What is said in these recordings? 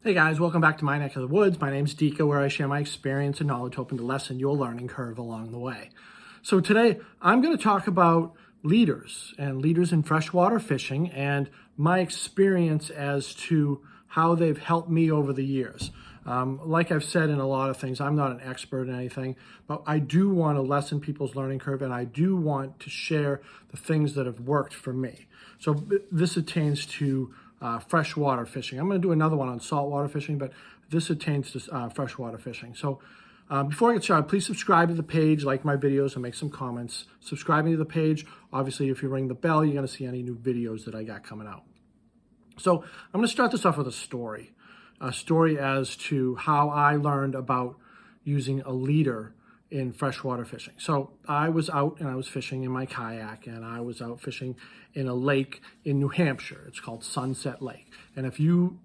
Hey guys, welcome back to my neck of the woods. My name's Dika, where I share my experience and knowledge, hoping to lessen your learning curve along the way. So today, I'm going to talk about leaders and leaders in freshwater fishing and my experience as to how they've helped me over the years. Like I've said in a lot of things, I'm not an expert in anything, but I do want to lessen people's learning curve, and I do want to share the things that have worked for me. So this attains to freshwater fishing. I'm going to do another one on saltwater fishing, but this attains to freshwater fishing. So before I get started, please subscribe to the page, like my videos, and make some comments. Subscribing to the page, obviously if you ring the bell, you're going to see any new videos that I got coming out. So I'm going to start this off with a story as to how I learned about using a leader in freshwater fishing. So I was out and I was fishing in my kayak, and I was out fishing in a lake in New Hampshire. It's called Sunset Lake. And if you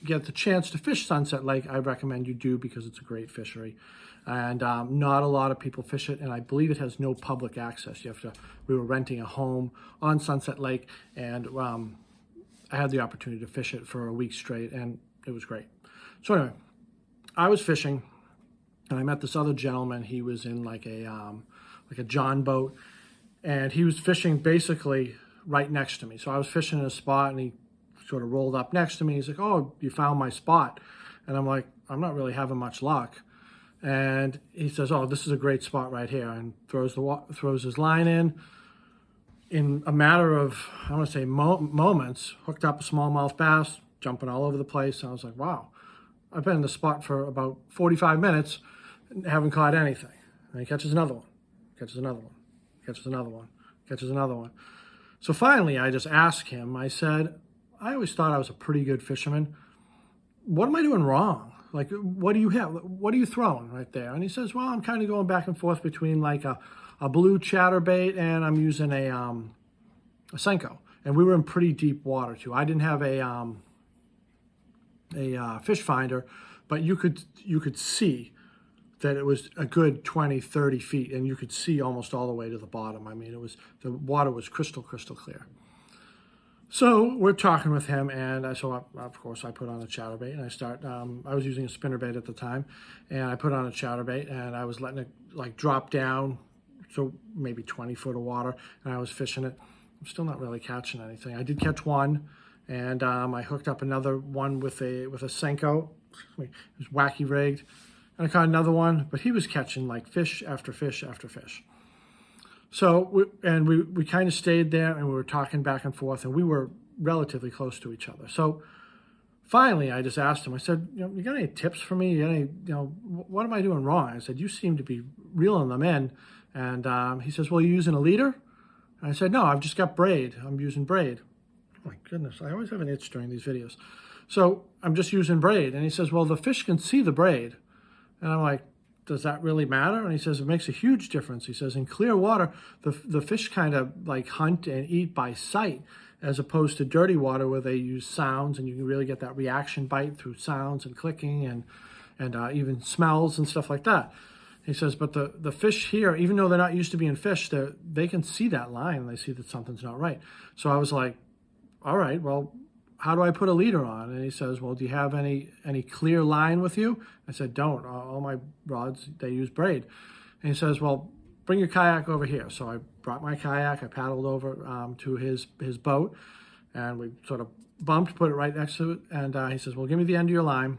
get the chance to fish Sunset Lake, I recommend you do, because it's a great fishery. And not a lot of people fish it, and I believe it has no public access. We were renting a home on Sunset Lake, and I had the opportunity to fish it for a week straight, and it was great. So anyway, I was fishing, and I met this other gentleman. He was in like a John boat, and he was fishing basically right next to me. So I was fishing in a spot, and he sort of rolled up next to me. He's like, "Oh, you found my spot." And I'm like, "I'm not really having much luck." And he says, "Oh, this is a great spot right here," and throws his line in. In a matter of, I want to say moments, hooked up a smallmouth bass, jumping all over the place. And I was like, wow, I've been in the spot for about 45 minutes and haven't caught anything. And he catches another one, catches another one, catches another one, catches another one. So finally, I just asked him, I said, "I always thought I was a pretty good fisherman. What am I doing wrong? Like, what do you have? What are you throwing right there?" And he says, "Well, I'm kind of going back and forth between like a blue chatterbait, and I'm using a Senko." And we were in pretty deep water too. I didn't have a fish finder, but you could see that it was a good 20, 30 feet, and you could see almost all the way to the bottom. I mean, the water was crystal clear. So we're talking with him, and of course I put on a chatterbait, and I was using a spinnerbait at the time, and I put on a chatterbait, and I was letting it like drop down, so maybe 20 foot of water, and I was fishing it. I'm still not really catching anything. I did catch one, and I hooked up another one with a Senko. It was wacky rigged, and I caught another one, but he was catching like fish after fish after fish. So we kind of stayed there, and we were talking back and forth, and we were relatively close to each other. So finally, I just asked him, I said, "You got any tips for me? What am I doing wrong?" I said, "You seem to be reeling them in." And he says, "Well, you using a leader?" And I said, "No, I've just got braid. I'm using braid." Oh my goodness, I always have an itch during these videos. "So I'm just using braid." And he says, "Well, the fish can see the braid." And I'm like, "Does that really matter?" And he says, "It makes a huge difference." He says, "In clear water, the fish kind of like hunt and eat by sight, as opposed to dirty water where they use sounds, and you can really get that reaction bite through sounds and clicking and even smells and stuff like that." He says, "But the fish here, even though they're not used to being fished, they can see that line, and they see that something's not right." So I was like, "All right, well, how do I put a leader on?" And he says, "Well, do you have any clear line with you?" I said, "Don't. All my rods, they use braid." And he says, "Well, bring your kayak over here." So I brought my kayak. I paddled over to his boat, and we sort of bumped, put it right next to it. And he says, "Well, give me the end of your line."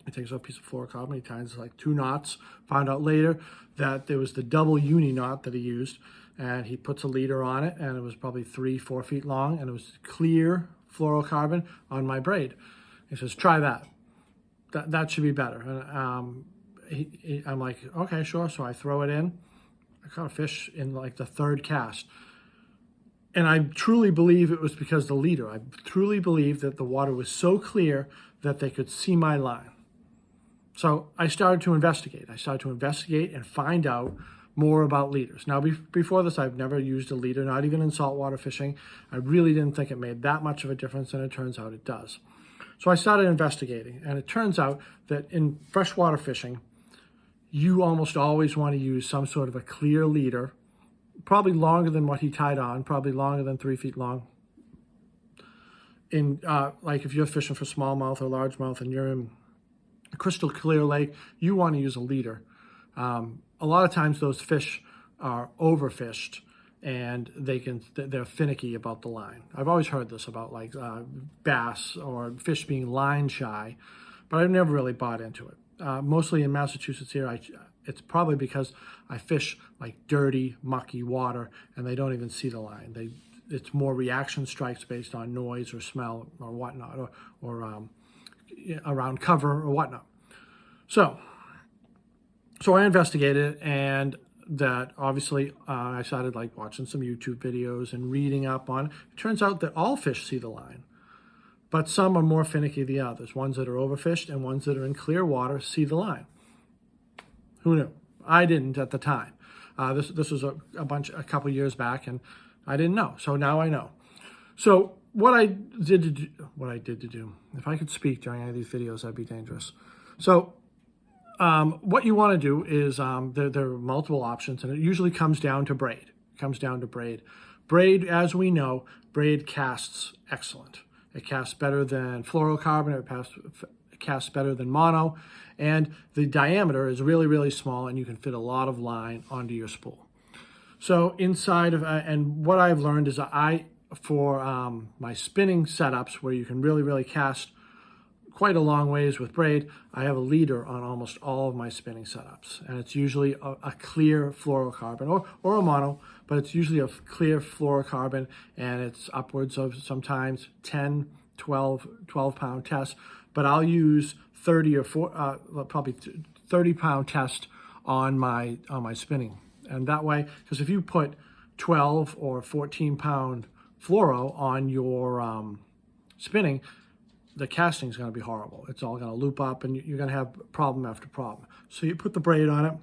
He takes out a piece of fluorocarbon. He ties like 2 knots. Found out later that there was the double uni knot that he used, and he puts a leader on it, and it was probably 3-4 feet long, and it was clear fluorocarbon on my braid. He says, "Try that. That should be better." And I'm like, "Okay, sure." So I throw it in. I caught a fish in like the 3rd cast. And I truly believe it was because of the leader. I truly believe that the water was so clear that they could see my line. So I started to investigate. And find out more about leaders. Now, before this, I've never used a leader, not even in saltwater fishing. I really didn't think it made that much of a difference, and it turns out it does. So I started investigating, and it turns out that in freshwater fishing, you almost always want to use some sort of a clear leader, probably longer than what he tied on, probably longer than 3 feet long. in like if you're fishing for smallmouth or largemouth and you're in a crystal clear lake, you want to use a leader. A lot of times those fish are overfished and they're finicky about the line. I've always heard this about like bass or fish being line shy, but I've never really bought into it. Mostly in Massachusetts here, it's probably because I fish like dirty, mucky water and they don't even see the line. It's more reaction strikes based on noise or smell or whatnot, or around cover or whatnot. So I investigated it, and that obviously I started like watching some YouTube videos and reading up on it. It turns out that all fish see the line, but some are more finicky than others. Ones that are overfished and ones that are in clear water see the line. Who knew? I didn't at the time. This was a couple years back, and I didn't know. So now I know. So what I did to do, if I could speak during any of these videos, that'd be dangerous. So what you want to do is there are multiple options, and it usually comes down to braid. It comes down to braid. Braid, as we know, braid casts excellent. It casts better than fluorocarbon. It casts better than mono, and the diameter is really, really small, and you can fit a lot of line onto your spool. So inside of, and what I've learned is for my spinning setups where you can really, really cast quite a long ways with braid, I have a leader on almost all of my spinning setups. And it's usually a clear fluorocarbon or a mono, but it's usually a clear fluorocarbon, and it's upwards of sometimes 10, 12 pound tests. But I'll use 30 or probably 30 pound test on my spinning. And that way, because if you put 12 or 14 pound fluoro on your spinning, the casting is going to be horrible. It's all going to loop up, and you're going to have problem after problem. So you put the braid on it,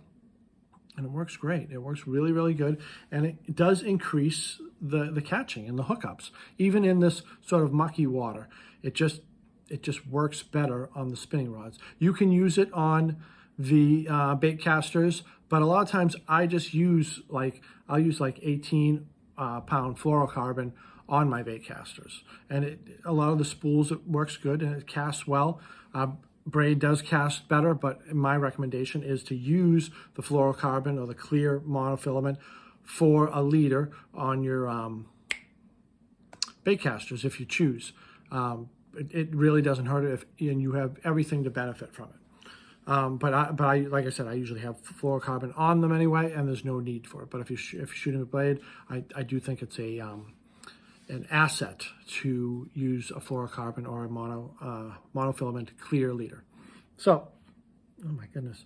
and it works great. It works really, really good, and it does increase the catching and the hookups. Even in this sort of mucky water, it just works better on the spinning rods. You can use it on the bait casters, but a lot of times I just use I'll use 18 pound fluorocarbon on my bait casters, and a lot of the spools, it works good and it casts well. Braid does cast better, but my recommendation is to use the fluorocarbon or the clear monofilament for a leader on your bait casters if you choose. It really doesn't hurt it, and you have everything to benefit from it. But I like I said, I usually have fluorocarbon on them anyway, and there's no need for it. But if you're shooting a blade, I do think it's an asset to use a fluorocarbon or a monofilament clear leader. So, oh my goodness.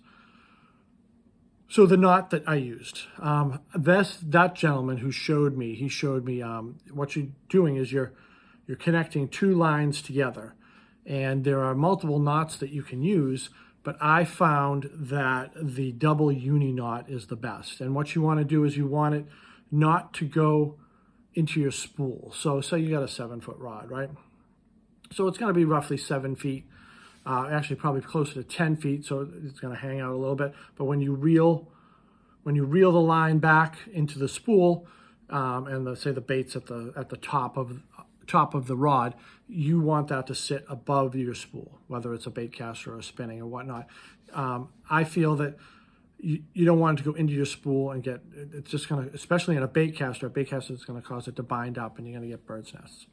So the knot that I used, that gentleman who showed me, what you're doing is you're connecting two lines together, and there are multiple knots that you can use, but I found that the double uni knot is the best. And what you want to do is you want it not to go into your spool. So say you got a 7-foot rod, right? So it's going to be roughly 7 feet, actually probably closer to 10 feet. So it's going to hang out a little bit. But when you reel the line back into the spool, and say the bait's at the top of the rod, you want that to sit above your spool, whether it's a bait caster or a spinning or whatnot. I feel that you don't want it to go into your spool and it's just going to, especially in a bait caster is going to cause it to bind up, and you're going to get bird's nests.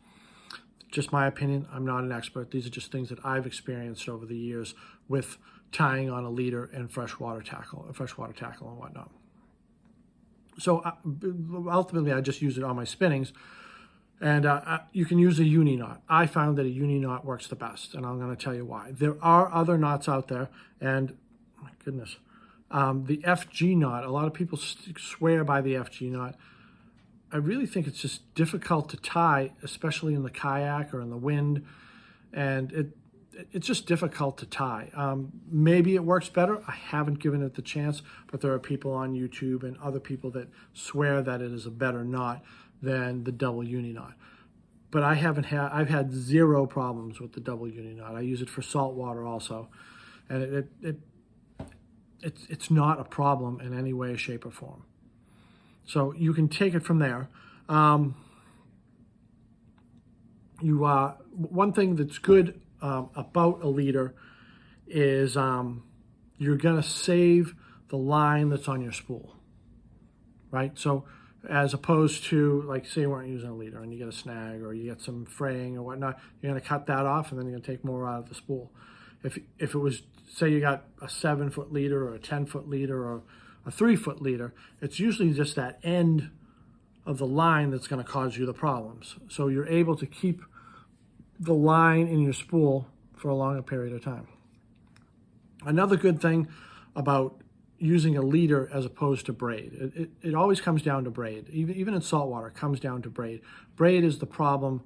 Just my opinion. I'm not an expert. These are just things that I've experienced over the years with tying on a leader and freshwater tackle and whatnot. So ultimately, I just use it on my spinnings, and you can use a uni knot. I found that a uni knot works the best, and I'm going to tell you why. There are other knots out there, and my goodness, the FG knot, a lot of people swear by the FG knot. I really think it's just difficult to tie, especially in the kayak or in the wind, and it's just difficult to tie. Maybe it works better. I haven't given it the chance, but there are people on YouTube and other people that swear that it is a better knot than the double uni knot. But I've had zero problems with the double uni knot. I use it for salt water also, and it's not a problem in any way, shape, or form. So you can take it from there. one thing that's good about a leader is you're going to save the line that's on your spool, right? So as opposed to, like, say you weren't using a leader and you get a snag or you get some fraying or whatnot, you're going to cut that off and then you're going to take more out of the spool. If it was, say you got a 7-foot leader or a 10-foot leader or a 3-foot leader, it's usually just that end of the line that's going to cause you the problems. So you're able to keep the line in your spool for a longer period of time. Another good thing about using a leader as opposed to braid, it always comes down to braid. Even in saltwater, it comes down to braid. Braid is the problem.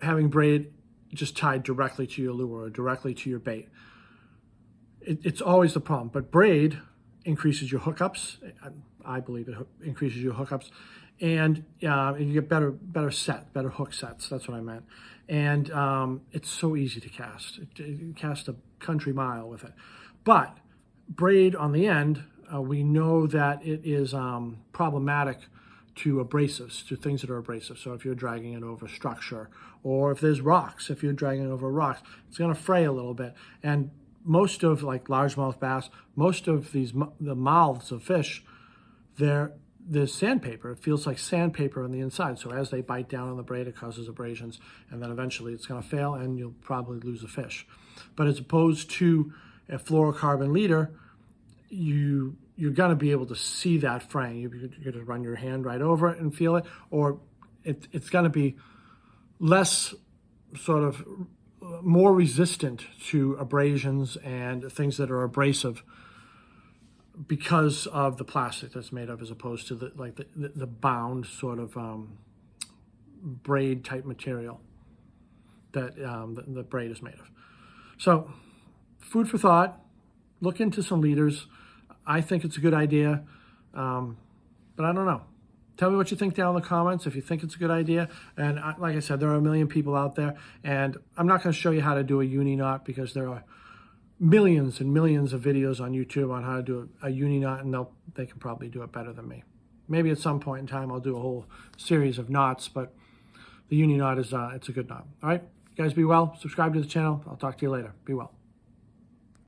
Having braid just tied directly to your lure or directly to your bait, it's always the problem. But braid increases your hookups. I believe it increases your hookups, and you get better hook sets. That's what I meant. And it's so easy to cast. You cast a country mile with it. But braid on the end, we know that it is problematic to abrasives, to things that are abrasive. So if you're dragging it over structure, or if there's rocks, if you're dragging it over rocks, it's going to fray a little bit. And most of, like, largemouth bass, most of the mouths of fish, there's sandpaper. It feels like sandpaper on the inside. So as they bite down on the braid, it causes abrasions, and then eventually it's going to fail and you'll probably lose a fish. But as opposed to a fluorocarbon leader, you're going to be able to see that fraying. You're going to run your hand right over it and feel it, or it's going to be less sort of more resistant to abrasions and things that are abrasive because of the plastic that's made of, as opposed to the bound sort of braid type material that the braid is made of. So, food for thought. Look into some leaders. I think it's a good idea, but I don't know. Tell me what you think down in the comments if you think it's a good idea. And like I said, there are a million people out there, and I'm not going to show you how to do a uni knot because there are millions and millions of videos on YouTube on how to do a uni knot, and they can probably do it better than me. Maybe at some point in time I'll do a whole series of knots, but the uni knot is it's a good knot. All right, you guys be well. Subscribe to the channel. I'll talk to you later. Be well.